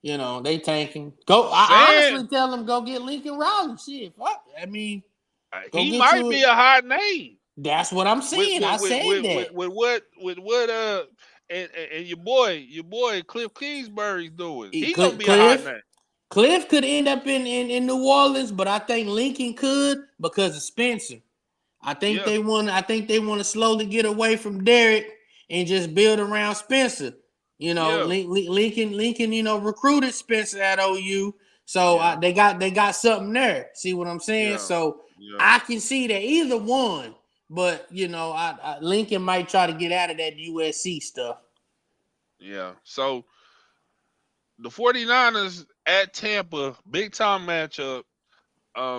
tanking. They tanking. Go. I Saying honestly tell them go get Lincoln Riley. Shit, fuck. Go he get might you. be a hot name That's what I'm saying. I said that. with what and your boy Cliff Kingsbury's doing. He gonna be a hot Cliff. name. Cliff could end up in New Orleans, but I think Lincoln could because of Spencer. Yeah, I think they want to slowly get away from Derek and just build around Spencer. yeah, Lincoln, recruited Spencer at OU, so yeah, they got something there. See what I'm saying? yeah, So yeah, I can see that either one, but Lincoln might try to get out of that USC stuff. yeah. So the 49ers at Tampa, big time matchup.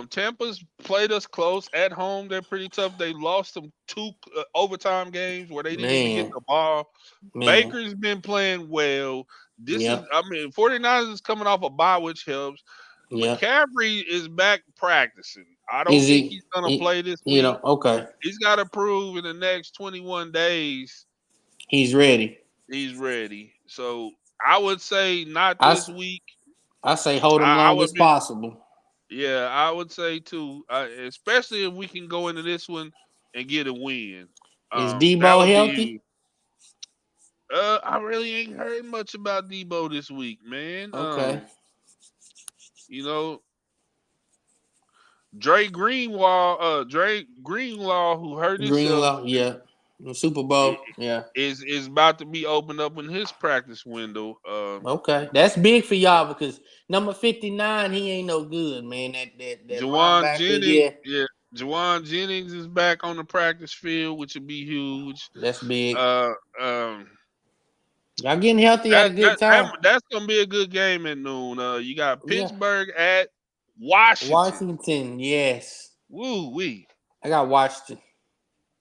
Tampa's played us close at home. They're pretty tough. They lost some two overtime games where they didn't even get Man, the ball. man, Baker's been playing well. yep, 49ers is coming off a bye, which helps. yep. McCaffrey is back practicing. I don't Is think he's gonna he play this week. okay? He's got to prove in the next 21 days He's ready. he's ready. So I would say not I this week. I say hold him I long would as be possible. Yeah, I would say too, especially if we can go into this one and get a win. Is That Debo would be healthy? huge. I really ain't heard much about Debo this week, man. Okay. You know, Dre Greenlaw, who hurt himself, Greenlaw, yeah. The Super Bowl, yeah. is about to be opened up in his practice window. Okay. That's big for y'all because number 59, he ain't no good, man. That Jawan linebacker, Jennings, yeah. yeah, Jawan Jennings is back on the practice field, which would be huge. That's big. Uh, um, Y'all getting healthy at a good time. That's gonna be a good game at noon. You got Yeah. Pittsburgh at Washington. Washington, yes. Woo wee. I got Washington.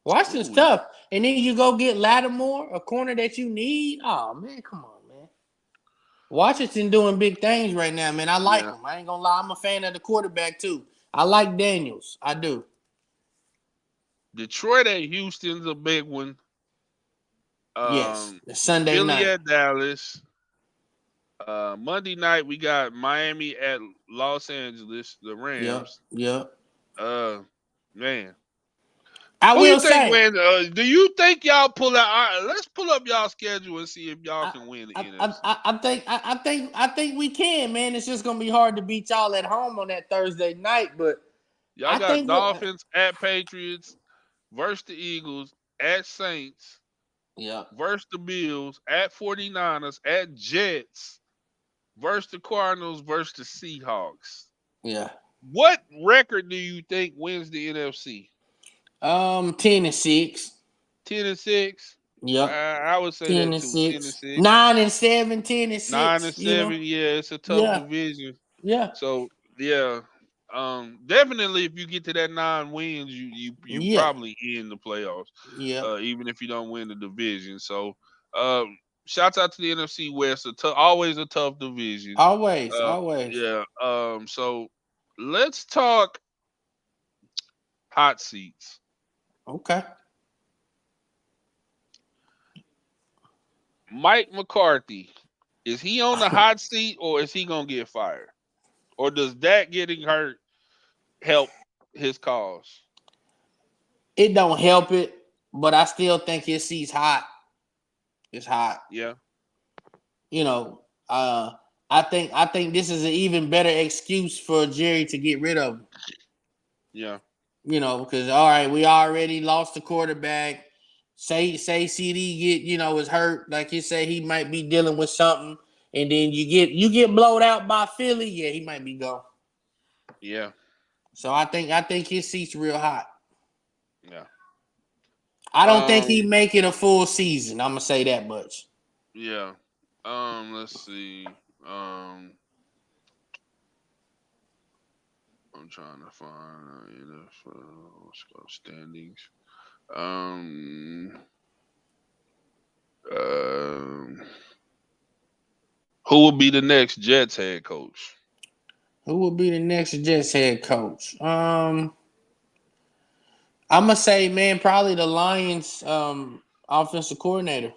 Woo Washington's wee. tough. And then you go get Lattimore, a corner that you need. Oh, man, come on, man. Washington doing big things right now, man. I like Yeah. him. I ain't gonna lie. I'm a fan of the quarterback too. I like Daniels. I do. Detroit at Houston's a big one. Yes, Um, the Sunday Philly night. at Dallas. Monday night we got Miami at Los Angeles, the Yep, Rams. yep. Uh, man, I Who you will think say, win? Do you think y'all pull out? All right, let's pull up y'all schedule and see if y'all I, can win the I, I, NFC. I I think we can, man. It's just gonna be hard to beat y'all at home on that Thursday night, but Y'all I got think we. Dolphins at Patriots versus the Eagles at Saints Yeah, versus the Bills at 49ers at Jets versus the Cardinals versus the Seahawks. yeah. What record do you think wins the NFC? 10-6. 10-6. Yep. I would say ten that and too. Ten and six, six. 9-7, 10-6. 9-7. Yeah, it's a tough Yeah, division. yeah, So yeah, definitely if you get to that 9 wins, you yeah, probably in the playoffs, yeah. even if you don't win the division. So, shouts out to the NFC West, always a tough division. Always, Uh, always. yeah. So let's talk hot seats. Okay. Mike McCarthy, is he on the hot seat or is he gonna get fired? Or does that getting hurt help his cause? It don't help it, but I still think his seat's hot. It's hot. Yeah, You know, I think this is an even better excuse for Jerry to get rid of him. yeah, Because all right, we already lost the quarterback. Say CD is hurt, like you say he might be dealing with something, and then you get blowed out by Philly. Yeah, he might be gone. yeah, So I think his seat's real hot. yeah. I don't think he Um, make it a full season. I'm gonna say that much. yeah. Let's see. Um, I'm trying to find NFL standings. Um, um, who will be the next Jets head coach? Who will be the next Jets head coach? I'm gonna say, man, probably the Lions offensive coordinator.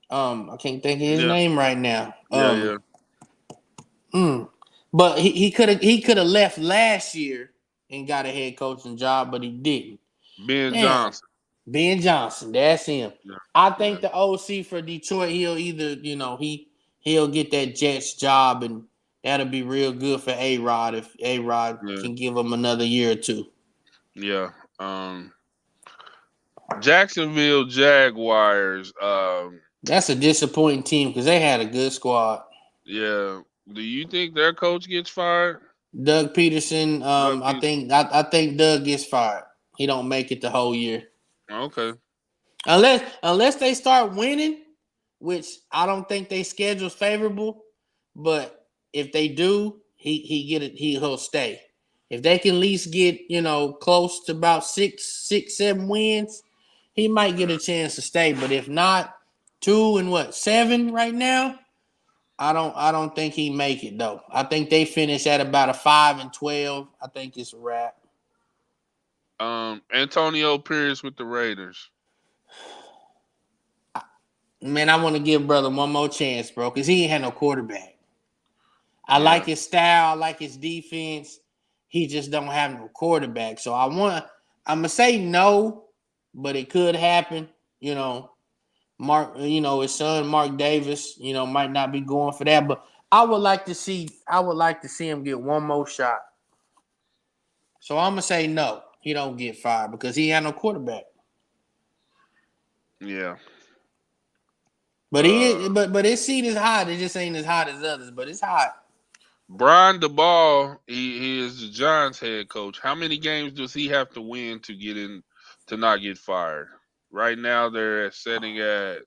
I can't think of his Yeah, name right now. yeah, yeah. Mm. But he could have left last year and got a head coaching job, but he didn't. Ben Damn, Johnson. Ben Johnson, that's him. Yeah, I yeah, think the OC for Detroit, he'll either he'll get that Jets job, and that'll be real good for A Rod if A Rod yeah, can give him another year or two. yeah. Jacksonville Jaguars. That's a disappointing team because they had a good squad. Yeah. Do you think their coach gets fired? Doug Peterson, Doug I Peterson. think I think Doug gets fired. He don't make it the whole year. Okay. Unless they start winning, which I don't think they schedule's favorable, but if they do, he'll stay. If they can at least get close to about 7 wins, he might get a chance to stay. But if not, 2 and 7 right now, I don't think he make it though. I think they finish at about a 5-12. I think it's a wrap. Antonio Pierce with the Raiders. Man, I want to give brother one more chance, bro, because he ain't had no quarterback. I like Yeah. his style, I like his defense. He just don't have no quarterback. So I'm gonna say no, but it could happen. You know, his son Mark Davis, might not be going for that. But I would like to see him get one more shot. So I'm gonna say no. He don't get fired because he had no quarterback. Yeah. But Uh but his seat is hot. It just ain't as hot as others, but it's hot. Brian DeBall, he is the Giants head coach. How many games does he have to win to get in to not get fired? Right now they're setting at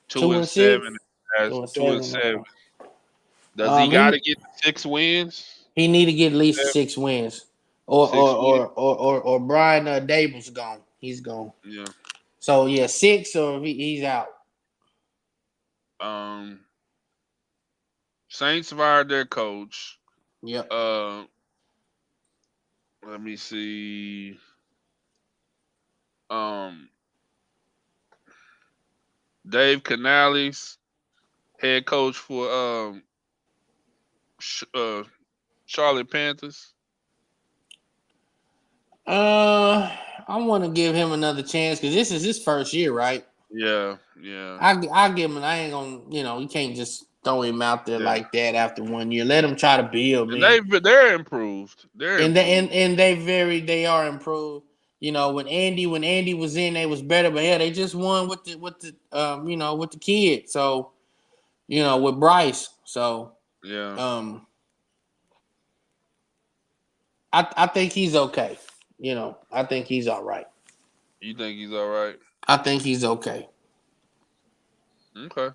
two Two and and six, seven as two and 2-7. seven. Does he gotta He get to 6 wins? he need to get at least Seven, 6 wins, or or 6 wins? or or or Brian Dable's gone. He's gone. Yeah. So yeah, six or he's out. Um Saints fired their coach. Yep. Uh let me see. Um Dave Canales, head coach for Sh- uh Charlotte Panthers. Uh, I want to give him another chance because this is his first year, right? Yeah, yeah, I give him. I ain't gonna. You can't just throw him out there yeah. like that after 1 year. Let him try to build, And man. they're improved. They're And they improved. they are improved. When Andy was in, they was better. But yeah, they just won with the kid. So with Bryce. So Yeah. um, I think he's okay. I think he's all right. You think he's all right? I think he's okay. Okay.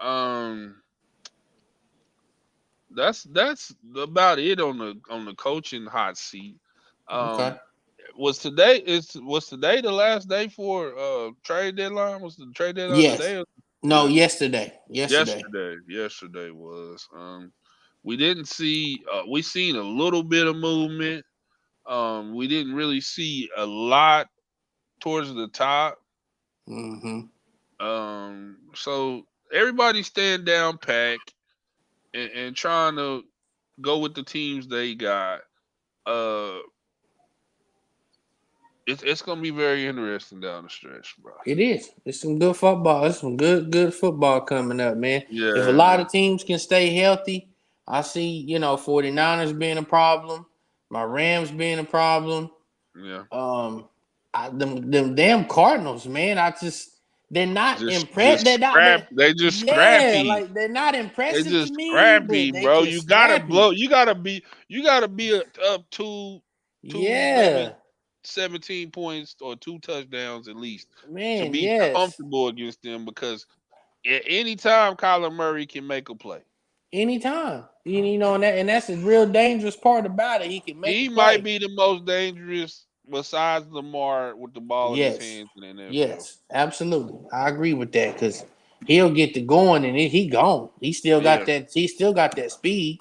Um, that's about it on the coaching hot seat. Okay. Um, was today the last day for trade deadline? Was the trade deadline Yes. today? No. Yeah, Yesterday. Yesterday. yesterday was. We didn't see. We seen a little bit of movement. We didn't really see a lot towards the top. Mm-hmm. So everybody staying down pack and trying to go with the teams they got. Uh, it's gonna be very interesting down the stretch, bro. It is. It's some good football. It's some good football coming up, man. If a Yeah, lot man. of teams can stay healthy, I see, 49ers being a problem, my Rams being a problem. Yeah. Um them damn Cardinals, man. They're not impressed. Just They're not scrap. they They just Yeah, scrappy. like they're not They impressive to just me, but scrappy, they bro. just You gotta scrappy. blow. You gotta be up two maybe Yeah. 17 points or two touchdowns at least to Man, be yes. comfortable against them because at any time Kyler Murray can make a play. Anytime. And that's the real dangerous part about it. He can make a He might play. be the most dangerous besides Lamar with the ball in his Yes. hands in the NFL. Yes. Absolutely. I agree with that because he'll get to going and he gone. Yeah, He still got that speed.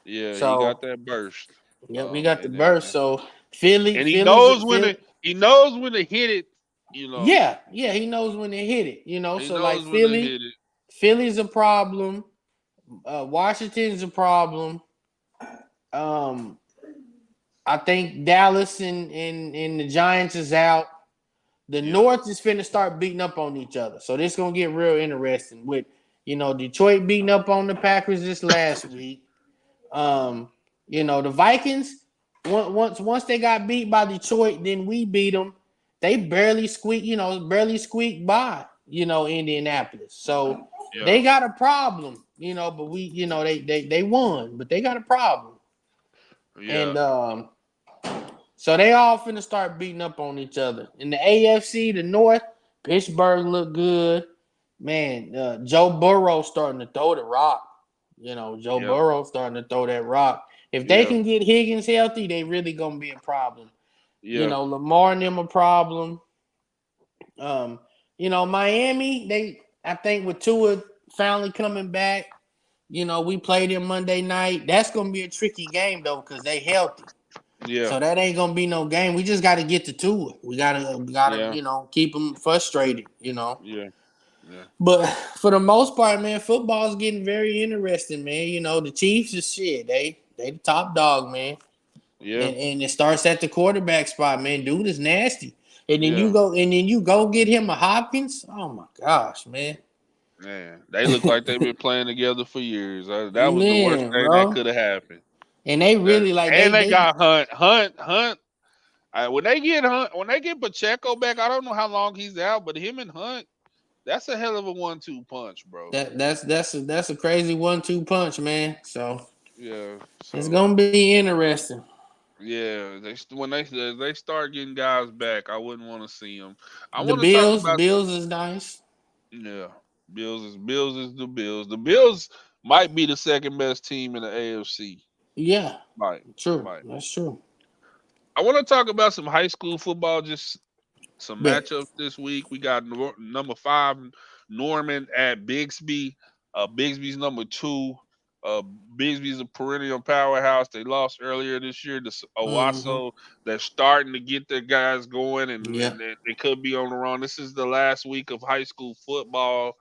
yeah, he got So that burst. yep, we got the And burst. So Philly, and he Philly's knows when Phil, to he knows when to hit it. You know, yeah, yeah, he knows when to hit it, he So like knows when to hit it. Philly's a problem. Washington's a problem. Um, I think Dallas and the Giants is out. The Yeah, North is finna start beating up on each other. So this gonna get real interesting with Detroit beating up on the Packers this last week. Um, the Vikings once they got beat by Detroit, then we beat them. They barely squeaked by Indianapolis. So yeah, they got a problem. But they won, but they got a problem. yeah, And so they all finna start beating up on each other. In the AFC, the North, Pittsburgh look good. Man, Joe Burrow starting to throw the rock. Joe yeah, Burrow starting to throw that rock. If they yeah, can get Higgins healthy, they really gonna be a problem. yeah, Lamar and them a problem. Um, Miami, I think with Tua finally coming back, we played him Monday night. That's gonna be a tricky game though, because they healthy. yeah, So that ain't gonna be no game. We just got to get to it. We gotta yeah, keep them frustrated. yeah, yeah, But for the most part, man, football's getting very interesting, man. The Chiefs is shit. They the top dog, man. yeah, And it starts at the quarterback spot, man. Dude is nasty. yeah. And then you go get him a Hopkins. Oh my gosh, man. Man, they look like they've been playing together for years. That was the worst Man, thing that bro. could have happened. And they That, really like and they they got Hunt. When they get Pacheco back, I don't know how long he's out, but him and Hunt, that's a hell of a 1-2 punch, bro. that's a crazy 1-2 punch, man. So Yeah. it's So gonna be interesting. yeah, when they start getting guys back, I wouldn't want to see them. I The want to talk Bills, about Bills is nice. yeah. Bills is the Bills. The Bills might be the second best team in the AFC. Yeah, Might true. might. That's true. I want to talk about some high school football, just some Bet. matchups this week. We got number 5 Norman at Bixby. Bixby's number 2. Uh, Bixby's a perennial powerhouse. They lost earlier this year to Mm-hmm. Owasso. They're starting to get their guys going, Yeah. and they could be on the run. This is the last week of high school football.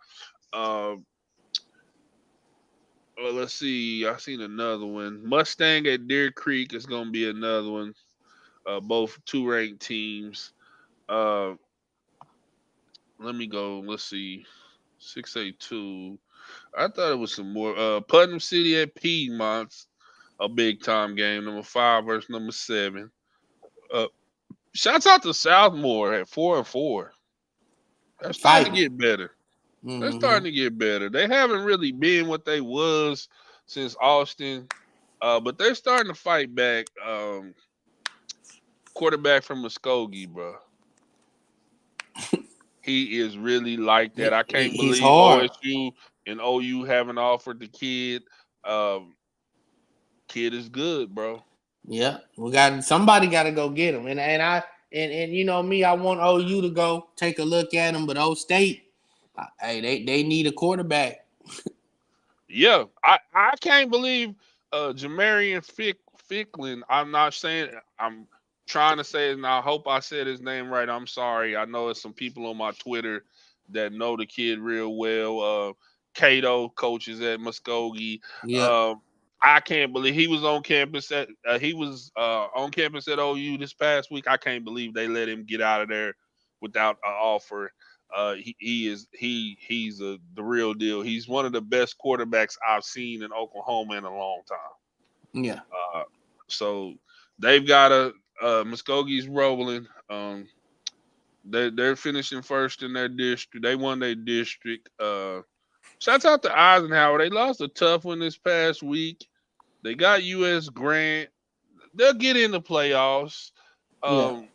Uh, let's see. I seen another one. Mustang at Deer Creek is going to be another one. both two ranked teams. Uh, Let me go. Let's see. 682. I thought it was some more. Putnam City at Piedmont's a big time game. Number 5 versus number 7. Uh, Shouts out to Southmore at 4-4. That's starting to Fighting. get better. They're Mm-hmm. starting to get better. They haven't really been what they was since Austin, but they're starting to fight back. Quarterback from Muskogee, bro. He is really like that. I can't He's believe hard. OSU and OU haven't offered the kid. Um, Kid is good, bro. Yeah, we got somebody got to go get him, and you know me, I want OU to go take a look at him, but O State, hey, they need a quarterback. Yeah, I can't believe Jamarian Ficklin. I'm not saying I'm trying to say it, and I hope I said his name right. I'm sorry. I know it's some people on my Twitter that know the kid real well. Cato coaches at Muskogee. Yeah, Um, I can't believe he was on campus at OU this past week. I can't believe they let him get out of there without an offer. He's the real deal. He's one of the best quarterbacks I've seen in Oklahoma in a long time. yeah, Uh, so they've got Muskogee's rolling. They're finishing first in their district. They won their district. Shouts out to Eisenhower. They lost a tough one this past week. They got U.S. Grant. They'll get in the playoffs. yeah, Um,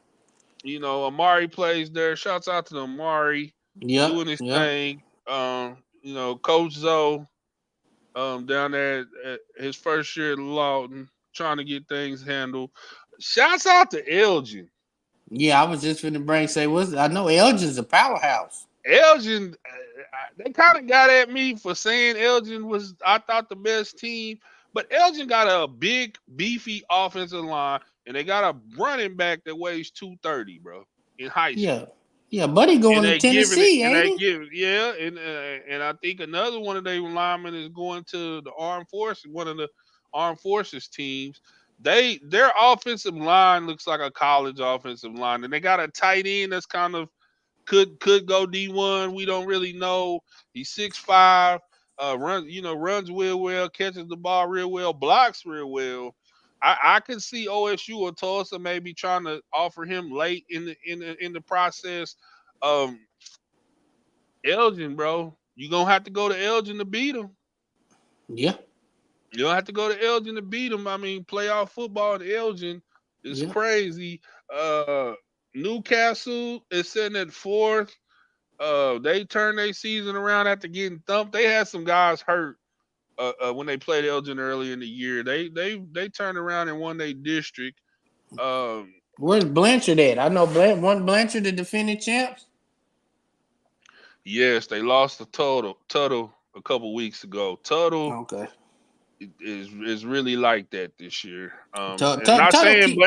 Amari plays there. Shouts out to Amari yep, doing his yep, thing. Coach Zoe, down there at his first year at Lawton, trying to get things handled. Shouts out to Elgin. yeah. I was just finna bring say what's I know Elgin's a powerhouse. Elgin, they kind of got at me for saying Elgin was, I thought, the best team, but Elgin got a big, beefy offensive line, and they got a running back that weighs 230, bro, in high Yeah, school. yeah, buddy And going to they giving it, Tennessee, and ain't they he? give, yeah, and I think another one of their linemen is going to the armed forces, one of the armed forces teams. Their offensive line looks like a college offensive line, and they got a tight end that's kind of could go D1. We don't really know. He's 6'5", runs real well, catches the ball real well, blocks real well. I could see OSU or Tulsa maybe trying to offer him late in the process. Um, Elgin, bro, you gonna have to go to Elgin to beat him. Yeah, You don't have to go to Elgin to beat him. I mean, playoff football in Elgin is yeah, crazy. Uh, Newcastle is sitting at fourth. They turned their season around after getting thumped. They had some guys hurt when they played Elgin earlier in the year. They turned around and won their district. Um, where's Blanchard at? I know one Blanchard the defending champs. yes, they lost to Tuttle a couple weeks ago. Tuttle Okay, is really like that this year. And Tuttle keep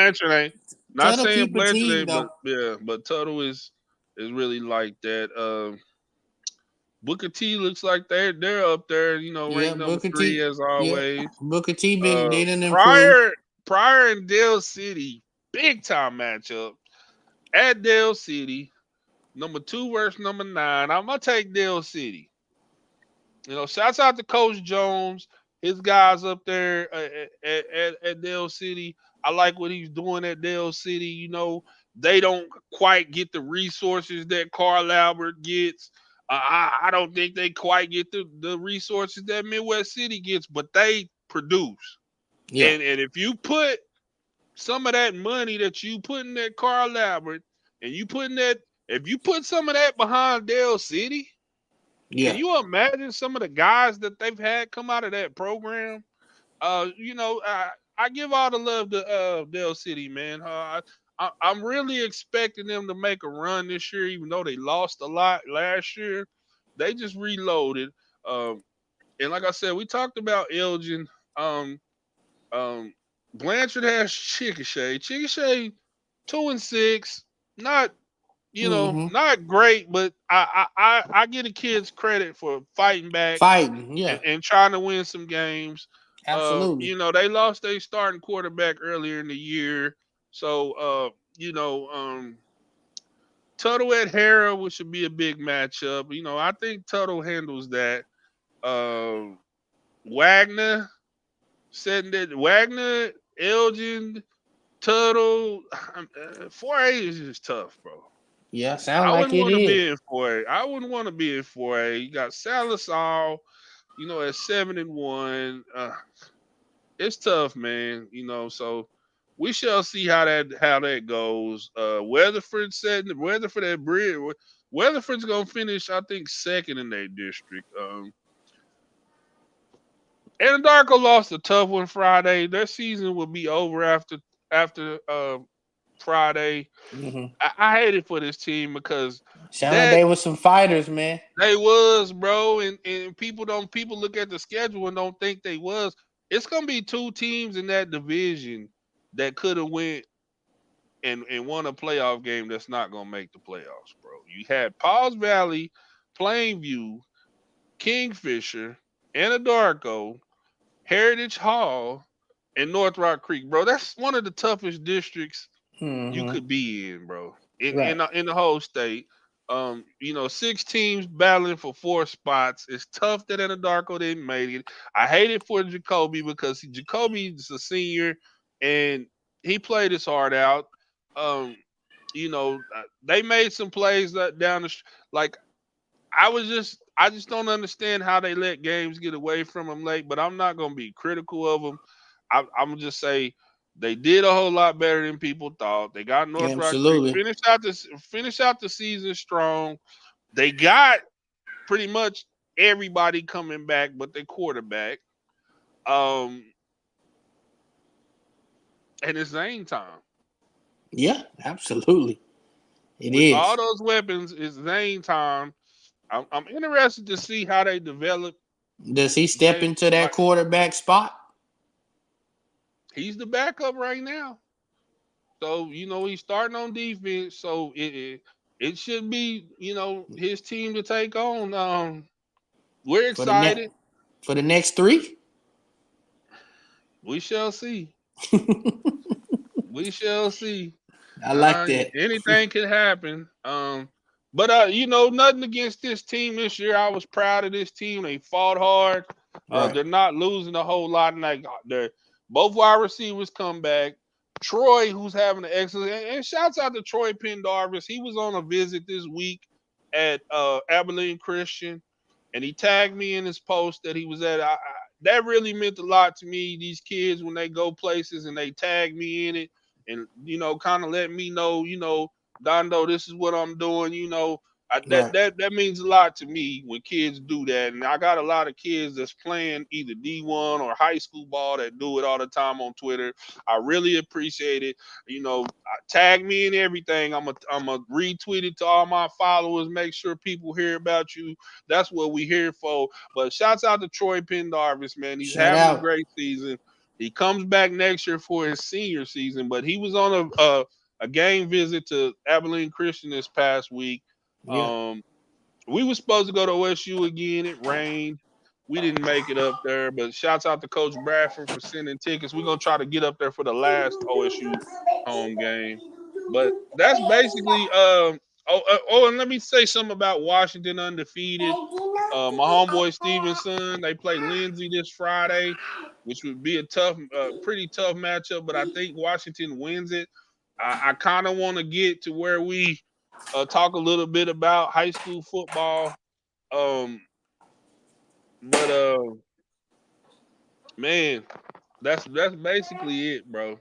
not Tuttle saying keep a Blanchard team ain't, but though. yeah, but Tuttle is really like that. Booker T looks like they're up there, Yeah, ranked number Booker 3 T. as Yeah, always. Booker T. Been Uh, they didn't improve. Pryor and Dale City, big time matchup at Dale City. Number 2 versus number 9. I'm gonna take Dale City. Shouts out to Coach Jones, his guys up there at Dale City. I like what he's doing at Dale City. They don't quite get the resources that Carl Albert gets. I don't think they quite get the resources that Midwest City gets, but they produce. Yeah, And if you put some of that money that you put in that Carl Albert, and if you put some of that behind Dale City, can yeah, you imagine some of the guys that they've had come out of that program? I give all the love to Dale City, man. I'm really expecting them to make a run this year, even though they lost a lot last year. They just reloaded. Um, and like I said, we talked about Elgin. Um, um, Blanchard has Chickasha. Chickasha 2-6, not mm-hmm. not great, but I give the kids credit for fighting back Fighting. Yeah, and trying to win some games. absolutely. They lost their starting quarterback earlier in the year, So you know, Tuttle at Hera, which should be a big matchup. You know, I think Tuttle handles that. Uh, Wagner setting that Wagner, Elgin, Tuttle. 4A is just tough, bro. Yeah, sound I like wouldn't it want to is. be in 4A. I wouldn't want to be in 4A. You got Salasal, at 7-1. It's tough, man. So we shall see how that goes. Weatherford at Bridge. Weatherford's gonna finish, I think, second in their district. Anadarko lost a tough one Friday. Their season will be over after Friday. Hmm. I hate it for this team because Sound like that they was some fighters, man. they was, bro, and people look at the schedule and don't think they was. It's gonna be two teams in that division that could have went and won a playoff game that's not gonna make the playoffs, bro. You had Paws Valley, Plainview, Kingfisher, Anadarko, Heritage Hall, and North Rock Creek, bro. That's one of the toughest districts you Hmm. could be in, bro. In in Right. the, in the whole state. 6 teams battling for 4 spots. It's tough that Anadarko didn't make it. I hate it for Jacoby because Jacoby's a senior and he played his heart out. Um, they made some plays down like I just don't understand how they let games get away from them late. But I'm not gonna be critical of them. I'm gonna just say they did a whole lot better than people thought. They got North Rock Creek Absolutely. finish out the season strong. They got pretty much everybody coming back, but their quarterback. Um, and it's Zane time. Yeah, absolutely. It With all is. those weapons, it's Zane time. I'm interested to see how they develop Does he step Zane. into that Like quarterback spot? he's the backup right now. So he's starting on defense. So it should be his team to take on. We're for the next excited. for the next three? We shall see. We shall see. I like that. Anything can happen. But nothing against this team this year. I was proud of this team. They fought hard. Right. They're not losing a whole lot. And they're both wide receivers come back. Troy, who's having an excellent, and shouts out to Troy Pendarvis. He was on a visit this week at Abilene Christian, and he tagged me in his post that he was at. That really meant a lot to me. These kids, when they go places and they tag me in it, and kind of let me know, Dondo, this is what I'm doing. That Right. that means a lot to me when kids do that. And I got a lot of kids that's playing either D1 or high school ball that do it all the time on Twitter. I really appreciate it. Tag me in everything. I'm a retweet it to all my followers. Make sure people hear about you. That's what we here for. But shouts out to Troy Pendarvis, man. He's Shout having a out. great season. He comes back next year for his senior season, but he was on a game visit to Abilene Christian this past week. Yeah. Um, we were supposed to go to OSU again. It rained. We didn't make it up there, but shouts out to Coach Bradford for sending tickets. We're gonna try to get up there for the last OSU home game. But that's basically and let me say something about Washington undefeated. My homeboy Stevenson, they play Lindsay this Friday, which would be a pretty tough matchup. But I think Washington wins it. I kind of want to get to where we talk a little bit about high school football. Um, but man, that's basically it, bro.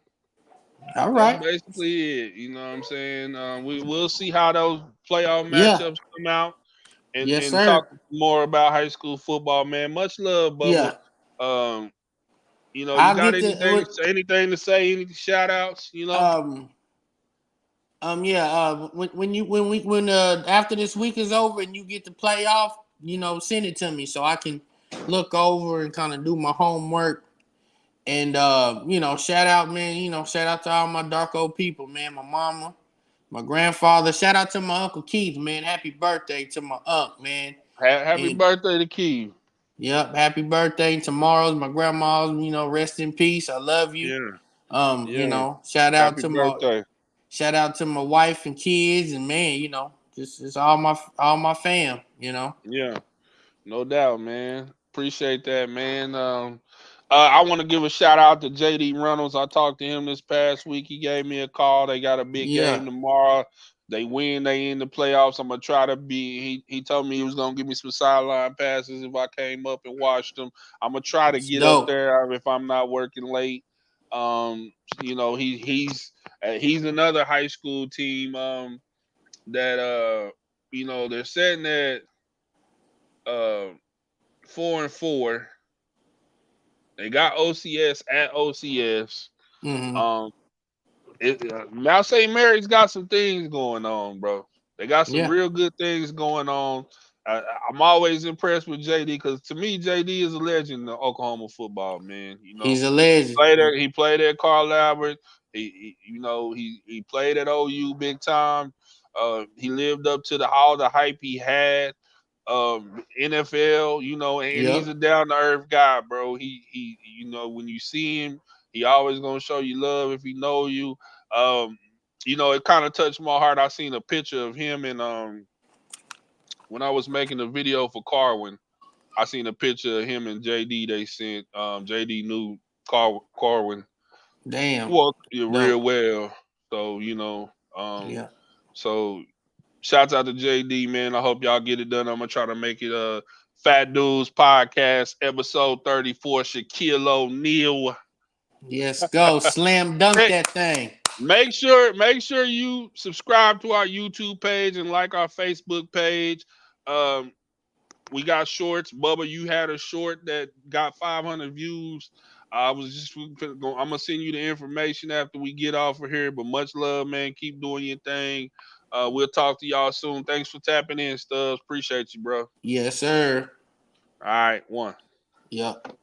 All That's right. basically it. You know what I'm saying? We will see how those playoff Yeah. matchups come out and Yes, and talk sir. more about high school football, man. Much love, Bubba. Yeah. Um, you I'll got get to anything to say? Anything to say? Any shout outs? um yeah, when after this week is over and you get the playoff, send it to me so I can look over and kind of do my homework. And shout out, man. Shout out to all my dark old people, man. My mama, my grandfather. Shout out to my Uncle Keith, man. Happy birthday to my uncle, man. Happy And birthday to Key. yep, happy birthday. Tomorrow's my grandma's, rest in peace. I love you. Yeah. Yeah. Shout out Happy to my birthday. wife and kids, and man, just all my fam. Yeah. No doubt, man. Appreciate that, man. I want to give a shout out to JD Reynolds. I talked to him this past week. He gave me a call. They got a big Yeah, game tomorrow. They win, they in the playoffs. I'm gonna try to be. He told me he was gonna give me some sideline passes if I came up and watched them. I'm gonna try to it's get up dope. there if I'm not working late. He's another high school team that they're setting at uh 4-4. They got OCS at OCS. Hmm. Um, Mount St. Mary's got some things going on, bro. They got some Yeah, real good things going on. I'm always impressed with JD because to me, JD is a legend in Oklahoma football, man. he's a legend. He played at Carl Albert. He played at OU big time. He lived up to all the hype he had. NFL, and he's Yep. a down to earth guy, bro. When you see him, he always gonna show you love if he know you. Um, it kind of touched my heart. I seen a picture of him and when I was making a video for Carwin, I seen a picture of him and JD. They sent JD knew Carwin Damn. well real Dope. well, so Yeah. so shouts out to JD, man. I hope y'all get it done. I'm gonna try to make it a Fat Dudes Podcast episode 34. Shaquille O'Neal. Yes, go slam dunk Hey, that thing. make sure you subscribe to our YouTube page and like our Facebook page. Um, we got shorts. Bubba, you had a short that got 500 views. I'm gonna send you the information after we get off of here. But much love, man. Keep doing your thing. We'll talk to y'all soon. Thanks for tapping in, Stubbs. Appreciate you, bro. All Yes, sir. right, one. Yep.